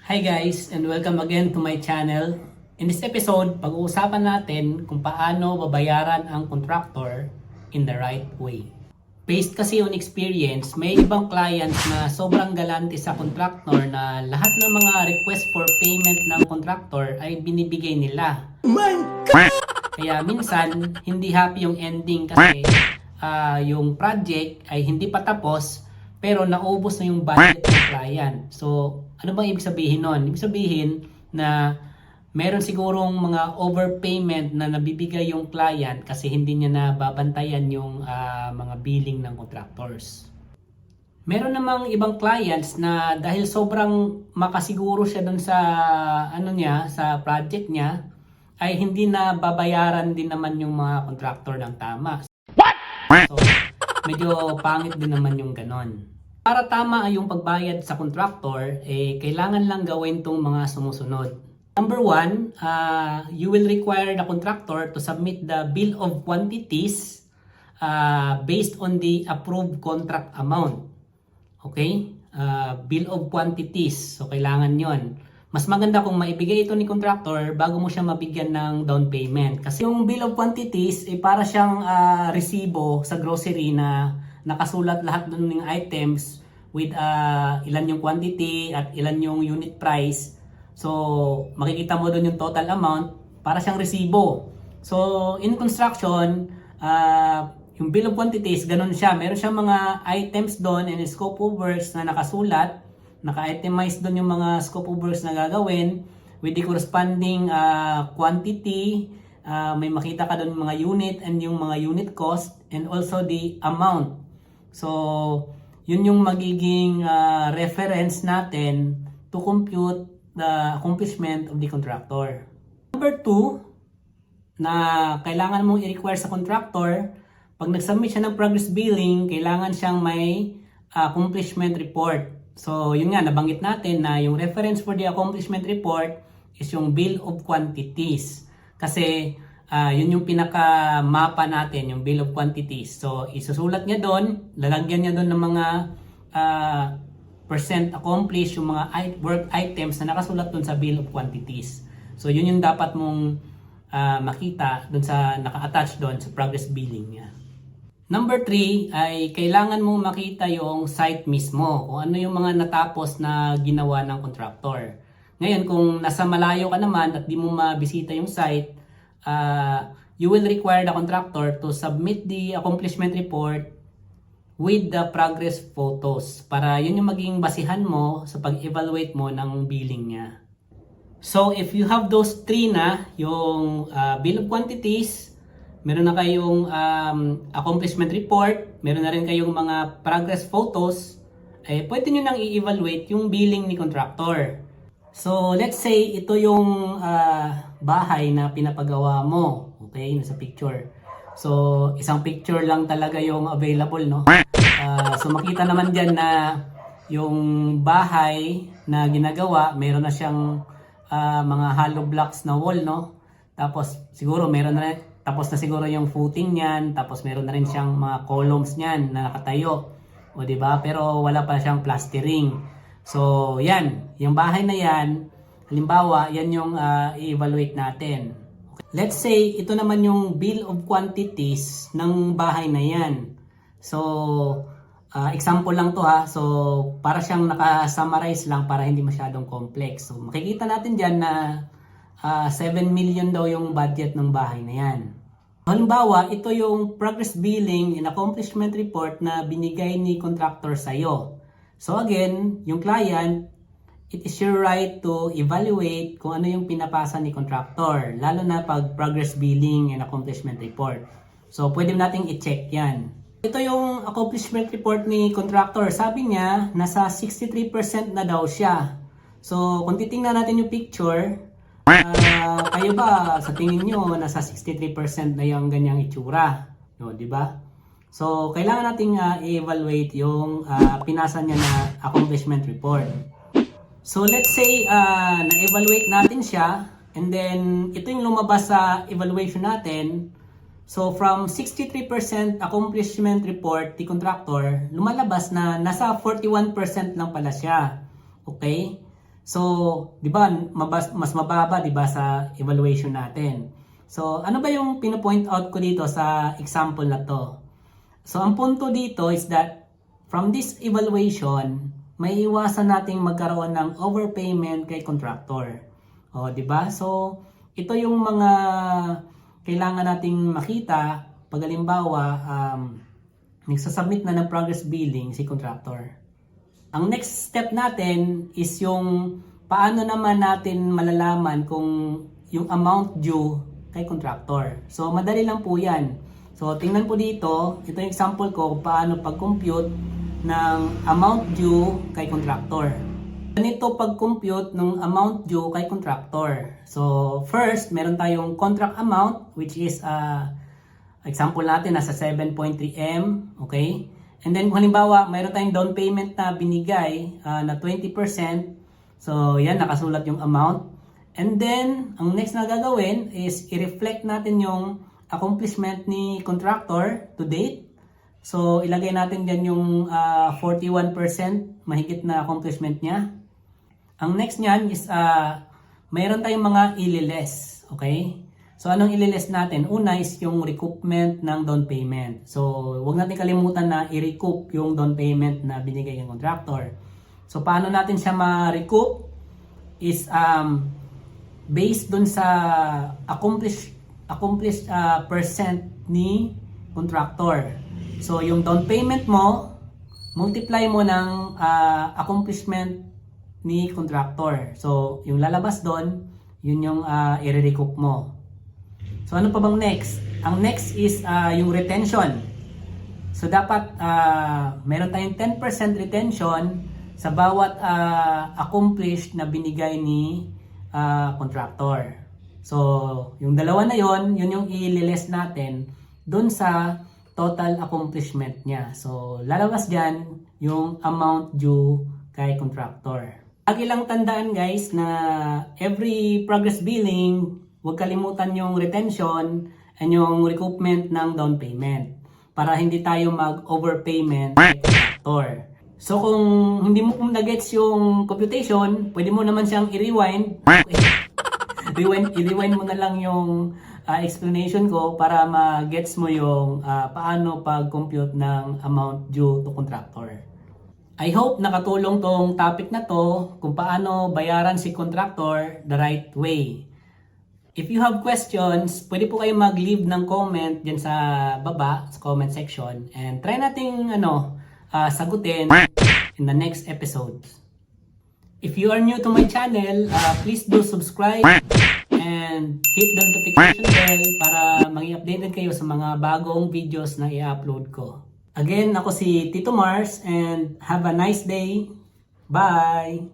Hi guys, and welcome again to my channel. In this episode, pag-uusapan natin kung paano babayaran ang contractor in the right way. Based kasi on experience, may ibang clients na sobrang galante sa contractor na lahat ng mga request for payment ng contractor ay binibigay nila. Kaya minsan, hindi happy yung ending kasi yung project ay hindi pa tapos pero naubos na yung budget ng client. So, ano bang ibig sabihin nun? Ibig sabihin na meron sigurong mga overpayment na nabibigay yung client kasi hindi niya nababantayan yung mga billing ng contractors. Meron namang ibang clients na dahil sobrang makasiguro siya dun sa sa project niya, ay hindi na babayaran din naman yung mga contractor ng tama. So, medyo pangit din naman yung ganon. Para tama yung pagbayad sa contractor, kailangan lang gawin tong mga sumusunod. Number 1, you will require the contractor to submit the bill of quantities based on the approved contract amount. Okay? Bill of quantities. So, kailangan yon. Mas maganda kung maibigay ito ni contractor bago mo siya mabigyan ng down payment. Kasi yung bill of quantities, para siyang resibo sa grocery na nakasulat lahat ng items with ilan yung quantity at ilan yung unit price. So, makikita mo doon yung total amount para siyang resibo. So, in construction, yung bill of quantities, ganun siya. Meron siyang mga items doon and scope of works na nakasulat. Naka-itemize doon yung mga scope of works na gagawin with the corresponding quantity. May makita ka doon mga unit and yung mga unit cost and also the amount. So, yun yung magiging reference natin to compute the accomplishment of the contractor. Number 2, na kailangan mong i-require sa contractor, pag nag-submit siya ng progress billing, kailangan siyang may accomplishment report. So, yun nga, nabanggit natin na yung reference for the accomplishment report is yung bill of quantities. Kasi, yun yung pinaka-mapa natin, yung bill of quantities. So, isusulat niya doon, lalagyan niya doon ng mga percent accomplished, yung mga work items na nakasulat doon sa bill of quantities. So, yun yung dapat mong makita doon sa naka-attach doon sa progress billing niya. Number 3 ay kailangan mong makita yung site mismo, kung ano yung mga natapos na ginawa ng contractor. Ngayon, kung nasa malayo ka naman at di mo mabisita yung site, you will require the contractor to submit the accomplishment report with the progress photos para yun yung maging basihan mo sa pag-evaluate mo ng billing niya. So if you have those 3 na, yung bill of quantities, meron na kayong accomplishment report, meron na rin kayong mga progress photos, pwede nyo nang i-evaluate yung billing ni contractor. So, let's say ito yung bahay na pinapagawa mo. Okay, nasa picture. So, isang picture lang talaga yung available, no? So, makita naman dyan na yung bahay na ginagawa, meron na siyang mga hollow blocks na wall, no? Tapos, siguro meron na rin, tapos na siguro yung footing niyan, tapos meron na rin siyang mga columns niyan na nakatayo. O, diba? Pero wala pa siyang plastering. So, yan. Yung bahay na yan, halimbawa, yan yung i-evaluate natin. Okay. Let's say, ito naman yung bill of quantities ng bahay na yan. So, example lang to ha. So, para siyang naka-summarize lang para hindi masyadong complex. So, makikita natin dyan na 7 million daw yung budget ng bahay na yan. Halimbawa, ito yung progress billing and accomplishment report na binigay ni contractor sa'yo. So again, yung client, it is your right to evaluate kung ano yung pinapasa ni contractor, lalo na pag progress billing and accomplishment report. So pwede nating i-check yan. Ito yung accomplishment report ni contractor. Sabi niya, nasa 63% na daw siya. So kung titingnan natin yung picture, kayo ba sa tingin nyo nasa 63% na yung ganyang itsura? No, di ba? So, kailangan nating i-evaluate yung pinasa niya na accomplishment report. So, let's say na-evaluate natin siya and then ito yung lumabas sa evaluation natin. So, from 63% accomplishment report ni contractor, lumalabas na nasa 41% lang pala siya. Okay? So, 'di ba, mas mababa 'di ba sa evaluation natin. So, ano ba yung pino-point out ko dito sa example na to? So, ang punto dito is that from this evaluation, may iwasan nating magkaroon ng overpayment kay contractor. O, 'di ba? So, ito yung mga kailangan nating makita pag halimbawa nagsasubmit na ng progress billing si contractor. Ang next step natin is yung paano naman natin malalaman kung yung amount due kay contractor. So, madali lang po yan. So, tingnan po dito, ito yung example ko kung paano pag-compute ng amount due kay contractor. Ganito pag-compute ng amount due kay contractor. So, first, meron tayong contract amount which is example natin nasa 7.3M, okay? And then kung halimbawa, mayroon tayong down payment na binigay na 20%. So, yan, nakasulat yung amount. And then, ang next na gagawin is i-reflect natin yung accomplishment ni contractor to date. So, ilagay natin dyan yung 41% mahigit na accomplishment niya. Ang next niyan is mayroon tayong mga ililes, okay? So, anong ililes natin? Una is yung recoupment ng down payment. So, huwag natin kalimutan na i-recoup yung down payment na binigay ng contractor. So, paano natin siya ma-recoup? Is based dun sa accomplished percent ni contractor. So, yung down payment mo, multiply mo ng accomplishment ni contractor. So, yung lalabas doon, yun yung i-recoup mo. So, ano pa bang next? Ang next is yung retention. So, dapat meron tayong 10% retention sa bawat accomplished na binigay ni contractor. So, yung dalawa na yon, yun yung i-less natin dun sa total accomplishment niya. So, lalabas dyan yung amount due kay contractor. Lagi lang tandaan guys na every progress billing, huwag kalimutan yung retention and yung recoupment ng down payment para hindi tayo mag-overpayment kay contractor. So kung hindi mo na-gets yung computation, pwede mo naman siyang i-rewind. I-rewind mo na lang yung explanation ko para ma-gets mo yung paano pag-compute ng amount due to contractor. I hope nakatulong tong topic na to kung paano bayaran si contractor the right way. If you have questions, pwede po kayo mag-leave ng comment dyan sa baba, sa comment section. And try nating sagutin in the next episodes. If you are new to my channel, please do subscribe and hit the notification bell para maging updated kayo sa mga bagong videos na i-upload ko. Again, ako si Tito Mars and have a nice day. Bye!